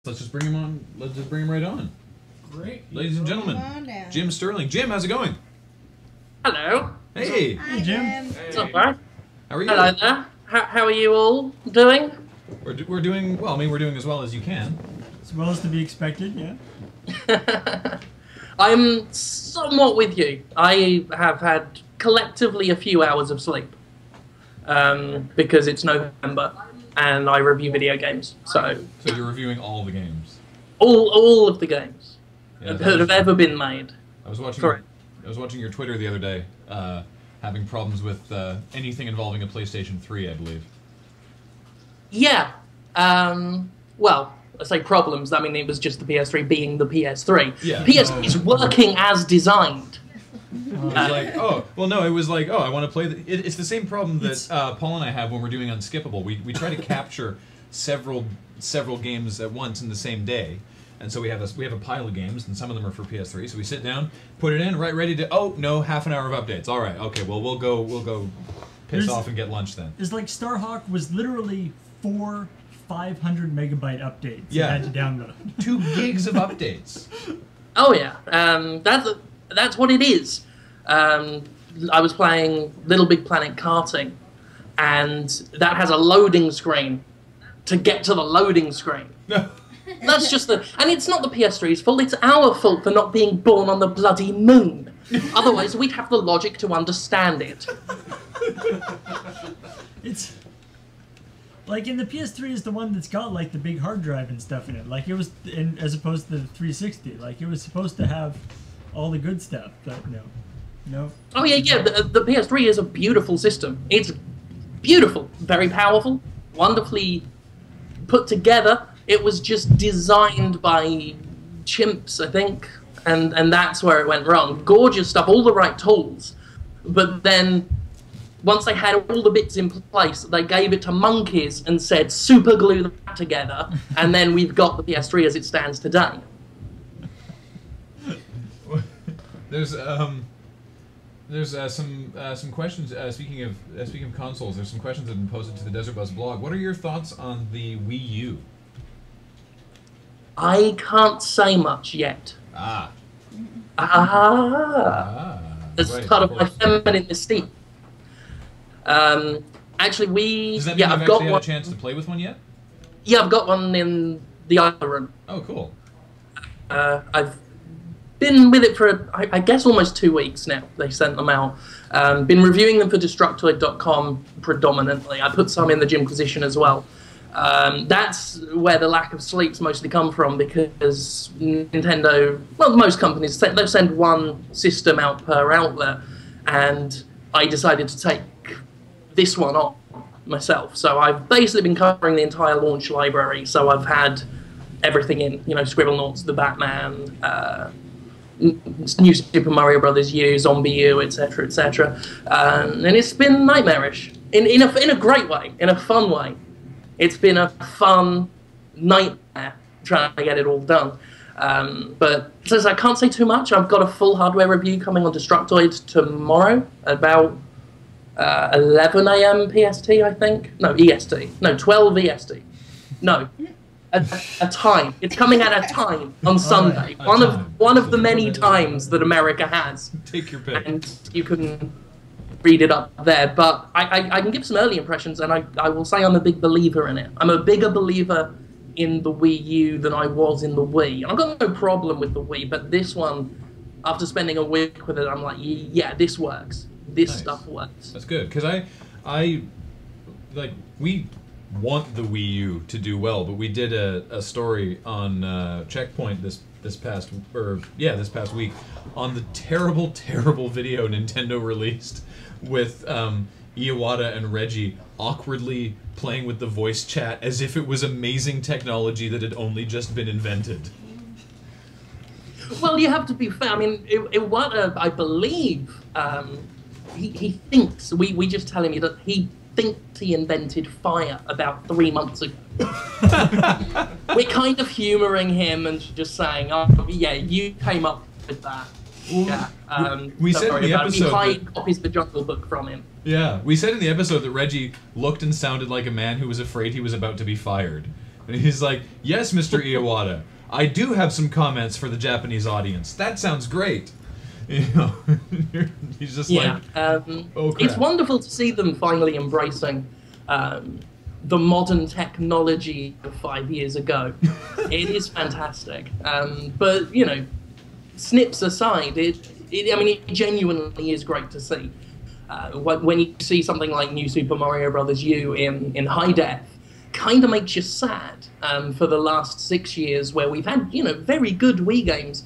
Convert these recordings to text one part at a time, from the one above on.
let's just bring him on. Let's just bring him right on. Great. Ladies and gentlemen, Jim Sterling. Jim, how's it going? Hello. Hey. Hey, Jim. What's up, bro? How are you? Hello there. How are you all doing? We're doing well. I mean, we're doing as well as you can. As well as to be expected, yeah. I'm somewhat with you. I have had collectively a few hours of sleep because it's November and I review video games. So you're reviewing all the games. All of the games Yeah, that have ever been made. I was watching. Correct. I was watching your Twitter the other day, having problems with anything involving a PlayStation 3, I believe. Yeah. Well, I say problems. I mean, it was just the PS3 being the PS3. Yeah. PS3 is working as designed. It was like, oh, well, no, it was like, oh, I want to play. It's the same problem that Paul and I have when we're doing Unskippable. We try to capture several games at once in the same day, and so we have a pile of games, and some of them are for PS3. So we sit down, put it in, right, ready to. Oh no, half an hour of updates. All right, okay, well we'll go piss off and get lunch then. It's like Starhawk was literally 4 500 megabyte updates. Yeah. You had to download 2 gigs of updates. Oh yeah, that's what it is. I was playing Little Big Planet karting, and that has a loading screen to get to the loading screen. That's just and it's not the PS3's fault, it's our fault for not being born on the bloody moon. Otherwise, we'd have the logic to understand it. It's like, in the PS3 is the one that's got like the big hard drive and stuff in it. Like it was, as opposed to the 360. Like it was supposed to have all the good stuff, but no. Oh yeah. The PS3 is a beautiful system. It's beautiful, very powerful, wonderfully put together. It was just designed by chimps, I think, and that's where it went wrong. Gorgeous stuff, all the right tools, but then once they had all the bits in place, they gave it to monkeys and said, super glue that together, and then we've got the PS3 as it stands today. There's some questions. Speaking of consoles, there's some questions that have been posted to the Desert Bus blog. What are your thoughts on the Wii U? I can't say much yet. That's right, part of my feminine mystique. Actually, Does that mean I've you've got actually one. had a chance to play with one yet? Yeah, I've got one in the other room. Oh, cool. I've been with it for, I guess, almost 2 weeks now. They sent them out. Been reviewing them for Destructoid.com predominantly. I put some in the Gymquisition as well. That's where the lack of sleep's mostly come from, because Nintendo, well, most companies, they'll send one system out per outlet, and I decided to take this one on myself. So I've basically been covering the entire launch library. So I've had everything in, Scribblenauts, the Batman, New Super Mario Brothers U, Zombie U, etc., etc. And it's been nightmarish in a great way, in a fun way. It's been a fun nightmare trying to get it all done. But since I can't say too much, I've got a full hardware review coming on Destructoid tomorrow about 11 AM PST, I think. No, EST. No, 12 EST. No, a time. It's coming at a time on Sunday. One of the many times that America has. Take your pick. And you can read it up there. But I can give some early impressions, and I will say I'm a big believer in it. I'm a bigger believer in the Wii U than I was in the Wii. And I've got no problem with the Wii, but this one, after spending a week with it, I'm like, yeah, this works. This stuff works. That's good, because we want the Wii U to do well, but we did a story on Checkpoint this past week on the terrible video Nintendo released with Iwata and Reggie awkwardly playing with the voice chat as if it was amazing technology that had only just been invented. Well, you have to be fair. I mean, Iwata, I believe, he thinks, we just tell him that he thinks he invented fire about 3 months ago. We're kind of humouring him and just saying, oh, yeah, you came up with that. Yeah. We said in the episode we hide copies of the Jungle Book from him. Yeah, we said in the episode that Reggie looked and sounded like a man who was afraid he was about to be fired. And he's like, yes, Mr. Iwata, I do have some comments for the Japanese audience. That sounds great. You know, he's just like, oh crap. It's wonderful to see them finally embracing the modern technology of 5 years ago. It is fantastic. But, you know, snips aside, I mean, it genuinely is great to see. When you see something like New Super Mario Bros. U in high def, kind of makes you sad for the last 6 years where we've had, you know, very good Wii games,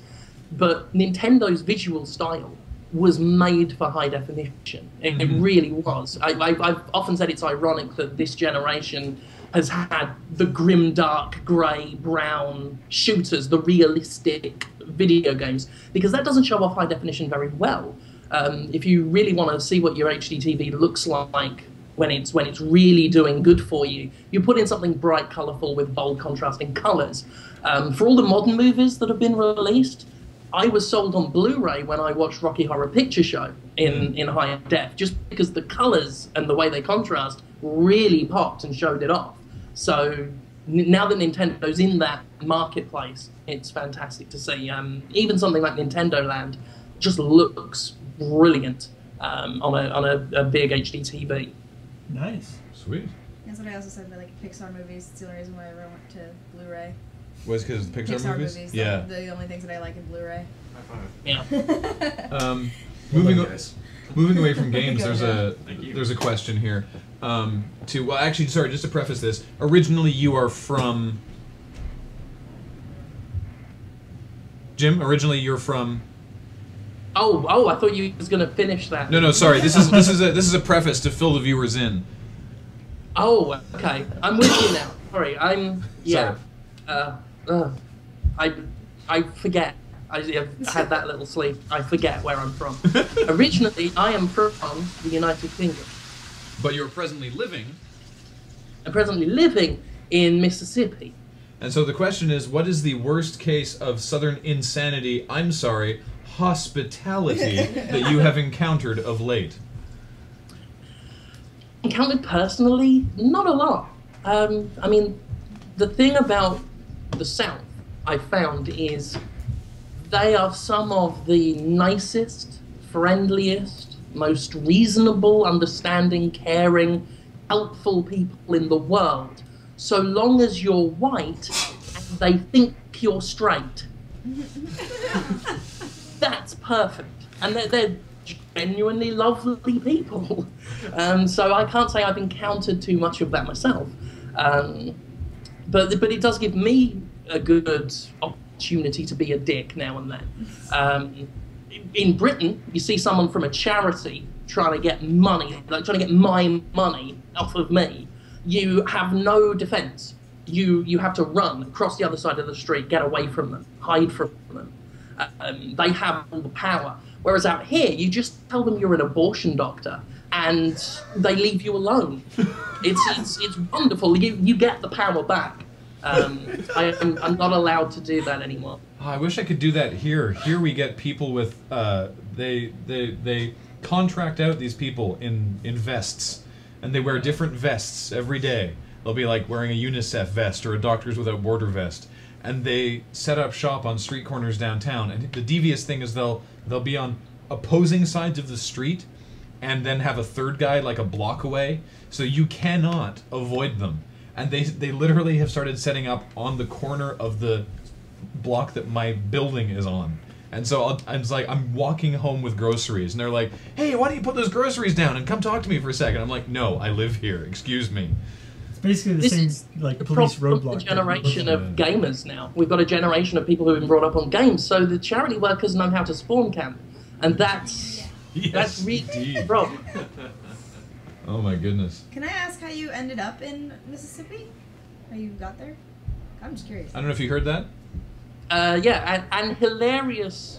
but Nintendo's visual style was made for high definition. It really was. I've often said it's ironic that this generation has had the grim, dark, grey, brown shooters, the realistic video games, because that doesn't show off high definition very well. If you really want to see what your HD TV looks like when it's really doing good for you, you put in something bright, colourful with bold, contrasting colours. For all the modern movies that have been released, I was sold on Blu-ray when I watched Rocky Horror Picture Show in high def, just because the colours and the way they contrast really popped and showed it off. So now that Nintendo's in that marketplace, it's fantastic to see. Even something like Nintendo Land just looks brilliant on a big HD TV. Nice. Sweet. That's what I also said about like Pixar movies. It's the only reason why I ever went to Blu-ray. Was because of the Pixar movies? Yeah. The only things that I like in Blu-ray. Yeah. Moving away from games, there's a question here. Well, actually, sorry, just to preface this, originally you are from Jim. Originally you're from. Oh! I thought you was gonna finish that. No, sorry. This is a preface to fill the viewers in. Oh, okay. I'm with you now. Sorry, yeah. I forget. I've had that little sleep. I forget where I'm from. Originally, I am from the United Kingdom. But you're presently living. I'm presently living in Mississippi. And so the question is, what is the worst case of Southern insanity? I'm sorry, hospitality that you have encountered of late? Encountered personally, not a lot. I mean, the thing about the South I found is they are some of the nicest, friendliest, most reasonable, understanding, caring, helpful people in the world, so long as you're white and they think you're straight. That's perfect. And they're genuinely lovely people. So I can't say I've encountered too much of that myself. But it does give me a good opportunity to be a dick now and then. In Britain, you see someone from a charity trying to get money, like trying to get my money off of me. You have no defence. You have to run across the other side of the street, get away from them, hide from them. They have all the power. Whereas out here, you just tell them you're an abortion doctor, and they leave you alone. It's wonderful. You get the power back. I'm not allowed to do that anymore. Oh, I wish I could do that here. Here we get people with they contract out these people in vests, and they wear different vests every day. They'll be like wearing a UNICEF vest or a Doctors Without Border vest, and they set up shop on street corners downtown. And the devious thing is they'll be on opposing sides of the street, and then have a third guy like a block away, so you cannot avoid them. And they literally have started setting up on the corner of the block that my building is on. And so I'm walking home with groceries, and they're like, "Hey, why don't you put those groceries down and come talk to me for a second?" I'm like, "No, I live here. Excuse me." It's basically the same like police roadblock. The generation of gamers now. We've got a generation of people who've been brought up on games, so the charity workers know how to spawn camp, and that's really the problem. Oh my goodness. Can I ask how you ended up in Mississippi? How you got there? I'm just curious. I don't know if you heard that. Yeah, an hilarious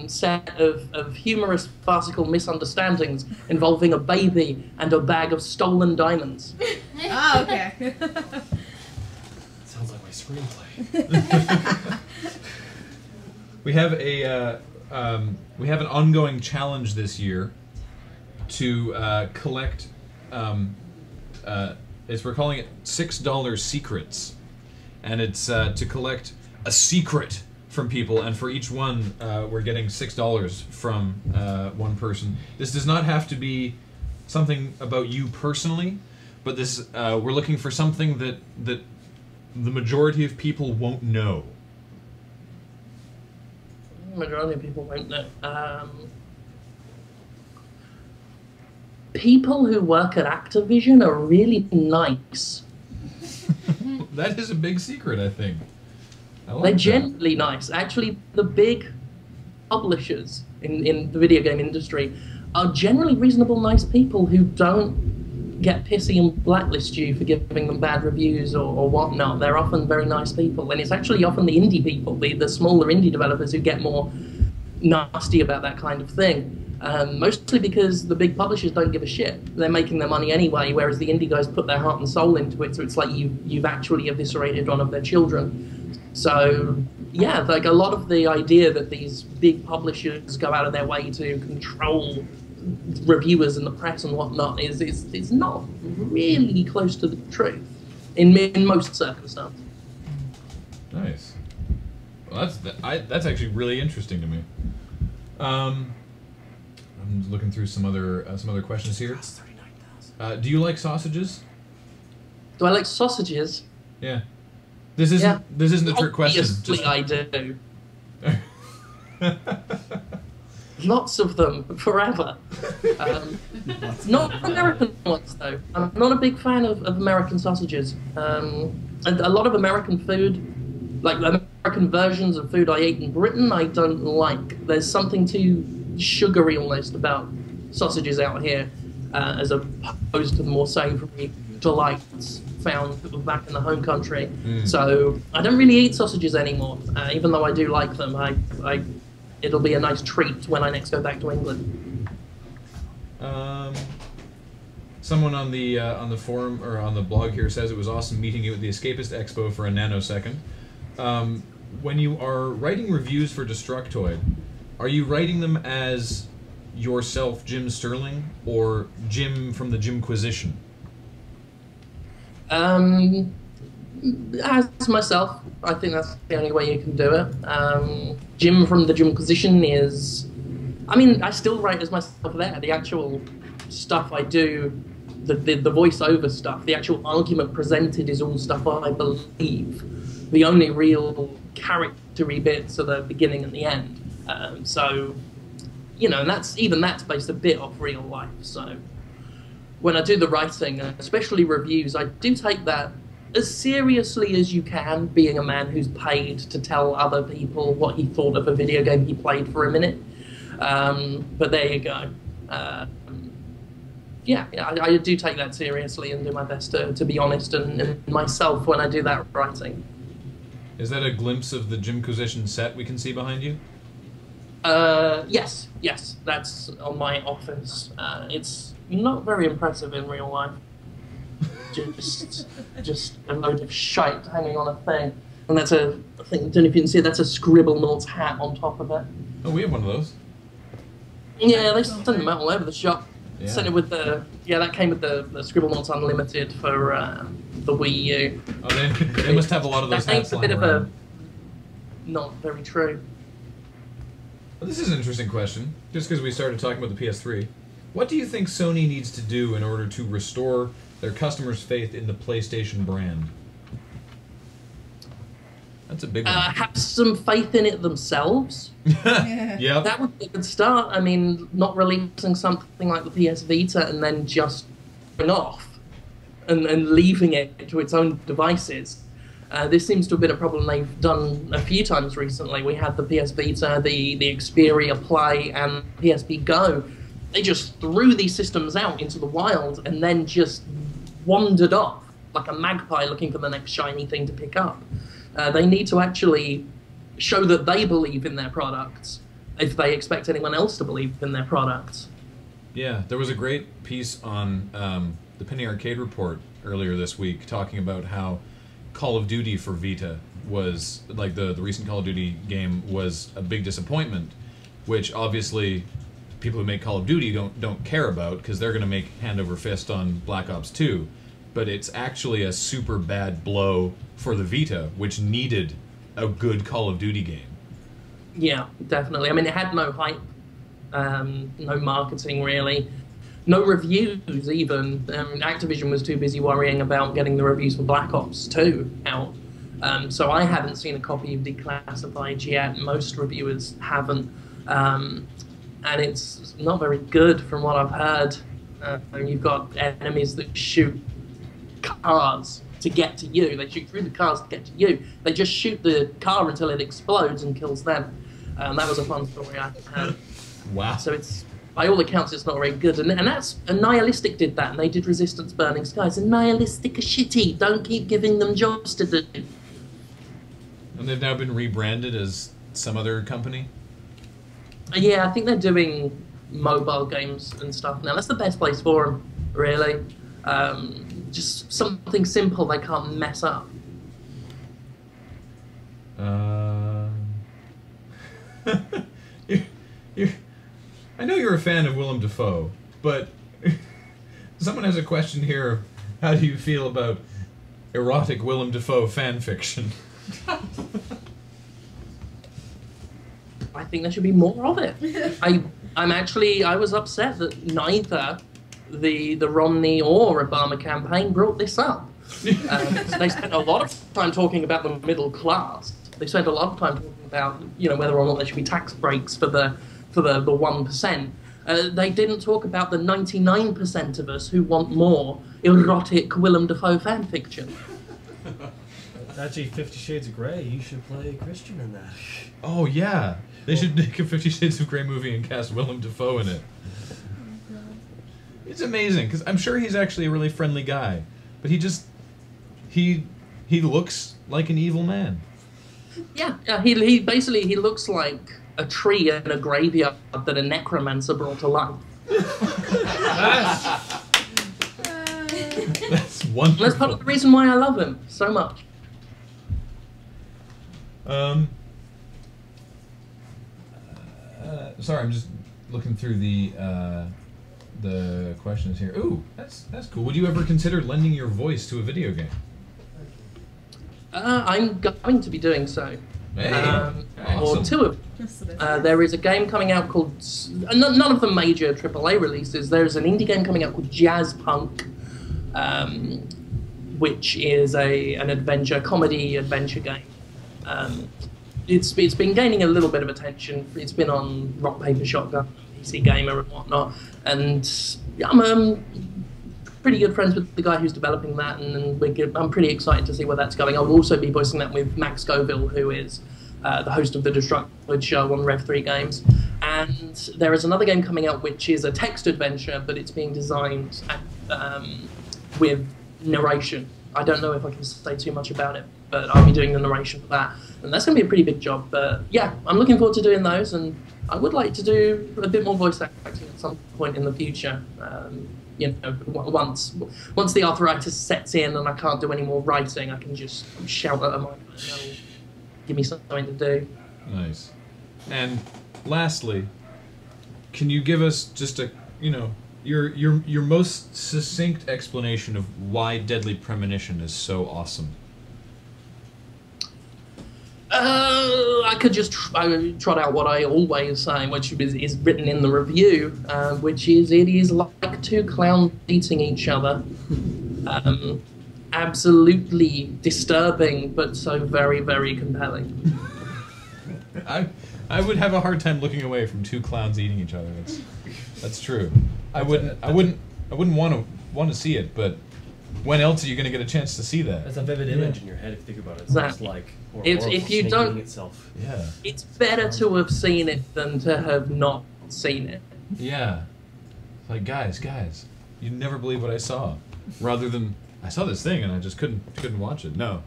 set of humorous, farcical misunderstandings involving a baby and a bag of stolen diamonds. Oh, okay. Sounds like my screenplay. We have an ongoing challenge this year to collect. We're calling it $6 secrets, and it's to collect a secret from people, and for each one, we're getting $6 from one person. This does not have to be something about you personally, but this we're looking for something that the majority of people won't know. Majority of people won't know. People who work at Activision are really nice. That is a big secret, I think. I like They're that. genuinely nice. Actually, the big publishers in the video game industry are generally reasonable, nice people who don't get pissy and blacklist you for giving them bad reviews or whatnot. They're often very nice people, and it's actually often the indie people, the smaller indie developers, who get more nasty about that kind of thing. Mostly because the big publishers don't give a shit. They're making their money anyway, whereas the indie guys put their heart and soul into it, so it's like you've actually eviscerated one of their children. So, yeah, like a lot of the idea that these big publishers go out of their way to control reviewers and the press and whatnot is not really close to the truth in most circumstances. Nice. Well, that's actually really interesting to me. I'm looking through some other questions here. Do you like sausages? Do I like sausages? Yeah. This isn't a trick question. Obviously, I do. Lots of them, forever. Not American ones, though. I'm not a big fan of American sausages. And a lot of American food, like American versions of food I ate in Britain, I don't like. There's something too sugary almost about sausages out here, as opposed to the more savoury delights found back in the home country. So I don't really eat sausages anymore, even though I do like them. It'll be a nice treat when I next go back to England. Someone on the forum or on the blog here says it was awesome meeting you at the Escapist Expo for a nanosecond. When you are writing reviews for Destructoid, are you writing them as yourself, Jim Sterling, or Jim from the Jimquisition? As myself, I think that's the only way you can do it. Jim from the Jimquisition is... I mean, I still write as myself there. The actual stuff I do, the voiceover stuff, the actual argument presented is all stuff I believe. The only real character-y bits are the beginning and the end. So, you know, and that's based a bit off real life. So when I do the writing, especially reviews, I do take that as seriously as you can, being a man who's paid to tell other people what he thought of a video game he played for a minute. But there you go. Yeah, I do take that seriously and do my best to be honest and myself when I do that writing. Is that a glimpse of the Jimquisition set we can see behind you? Yes, that's on my office. It's not very impressive in real life. Just a load of shite hanging on a thing. And that's I don't know if you can see it, that's a Scribblenauts hat on top of it. Oh, we have one of those. Yeah, they send them out all over the shop. Yeah. Sent it with that came with the Scribblenauts Unlimited for the Wii U. Oh, they must have a lot of those hats That's a lying bit of around. not very true. Well, this is an interesting question, just because we started talking about the PS3. What do you think Sony needs to do in order to restore their customers' faith in the PlayStation brand? That's a big one. Have some faith in it themselves. Yep. That would be a good start. I mean, not releasing something like the PS Vita and then just going off and leaving it to its own devices. This seems to have been a problem they've done a few times recently. We had the PS Vita, the Xperia Play, and PSP Go. They just threw these systems out into the wild and then just wandered off like a magpie looking for the next shiny thing to pick up. They need to actually show that they believe in their products if they expect anyone else to believe in their products. Yeah, there was a great piece on the Penny Arcade Report earlier this week talking about how Call of Duty for Vita was, like the recent Call of Duty game was a big disappointment, which obviously people who make Call of Duty don't care about because they're going to make hand over fist on Black Ops 2. but it's actually a super bad blow for the Vita, which needed a good Call of Duty game. Yeah, definitely. I mean, it had no hype, no marketing really, no reviews even. Activision was too busy worrying about getting the reviews for Black Ops 2 out. So I haven't seen a copy of Declassified yet. Most reviewers haven't. And it's not very good from what I've heard. You've got enemies that shoot cars to get to you. They shoot through the cars to get to you. They just shoot the car until it explodes and kills them. That was a fun story I heard. Wow. So it's, by all accounts, it's not very good. And that's, Nihilistic did that, and they did Resistance Burning Skies. And Nihilistic are shitty. Don't keep giving them jobs to do. And they've now been rebranded as some other company? Yeah, I think they're doing mobile games and stuff now. That's the best place for them, really. Just something simple they can't mess up. I know you're a fan of Willem Dafoe, but someone has a question here. How do you feel about erotic Willem Dafoe fan fiction? I think there should be more of it. I was upset that neither the Romney or Obama campaign brought this up. They spent a lot of time talking about the middle class. They spent a lot of time talking about, whether or not there should be tax breaks for the 1%. They didn't talk about the 99% of us who want more erotic Willem Dafoe fan fiction. Actually, 50 Shades of Grey, you should play Christian in that. Oh, yeah. They should make a 50 Shades of Grey movie and cast Willem Dafoe in it. It's amazing, because I'm sure he's actually a really friendly guy. But he looks like an evil man. Yeah, he basically, he looks like a tree in a graveyard that a necromancer brought to life. That's wonderful. That's part of the reason why I love him so much. Sorry, I'm just looking through the questions here. Ooh, that's cool. Would you ever consider lending your voice to a video game? I'm going to be doing so. Hey, or awesome. two of them. There is a game coming out called... none of the major AAA releases. There's an indie game coming out called Jazz Punk, which is an adventure, comedy adventure game. It's been gaining a little bit of attention. It's been on Rock Paper Shotgun, PC Gamer and whatnot. And I'm pretty good friends with the guy who's developing that, and I'm pretty excited to see where that's going. I'll also be voicing that with Max Scoville, who is the host of the Destructoid show on Rev 3 Games. And there is another game coming out which is a text adventure, but it's being designed with narration. I don't know if I can say too much about it, but I'll be doing the narration for that. And that's going to be a pretty big job. But yeah, I'm looking forward to doing those, and I would like to do a bit more voice acting at some point in the future. Once the arthritis sets in and I can't do any more writing, I can just shout at a mic and they'll give me something to do. Nice. And lastly, can you give us just a your most succinct explanation of why Deadly Premonition is so awesome? I could just trot out what I always say, which is written in the review, which is it is like two clowns eating each other. Absolutely disturbing, but so very, very compelling. I would have a hard time looking away from two clowns eating each other. That's true. I wouldn't want to see it, but when else are you going to get a chance to see that? It's a vivid image in your head if you think about it. It's Exactly. like If you don't, itself. Yeah. it's better to have seen it than to have not seen it. Yeah. It's like, guys, you'd never believe what I saw. Rather than, I saw this thing and I just couldn't watch it. No,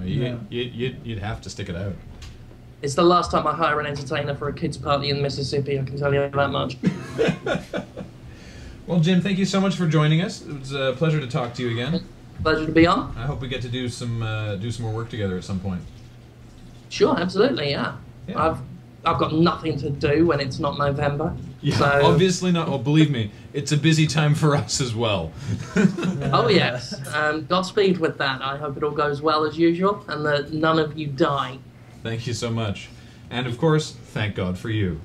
you'd have to stick it out. It's the last time I hire an entertainer for a kids' party in Mississippi, I can tell you that much. Well, Jim, thank you so much for joining us. It was a pleasure to talk to you again. Pleasure to be on. I hope we get to do some more work together at some point. Sure, absolutely, yeah. Yeah. I've got nothing to do when it's not November. Yeah, So- obviously not. Well, believe me, it's a busy time for us as well. Oh yes. Godspeed with that. I hope it all goes well as usual, and that none of you die. Thank you so much. And of course, thank God for you.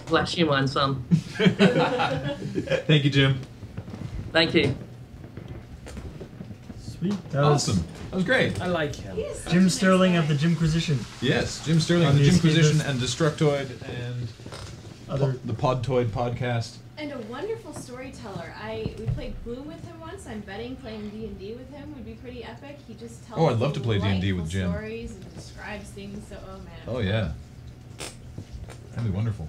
Bless you, my son. Thank you, Jim. Thank you. Sweet. That was Awesome. That was great. I like him. He is such a Jim nice Sterling guy. of the Jimquisition. Yes, Jim Sterling On of the the Jimquisition Escapist. and Destructoid and Other. the Podtoid podcast. And a wonderful storyteller. We played Gloom with him once. I'm betting playing D&D with him would be pretty epic. He just tells Oh, I'd love to play D&D with delightful Jim. stories and describes things. So, oh man. Oh yeah. That'd be wonderful.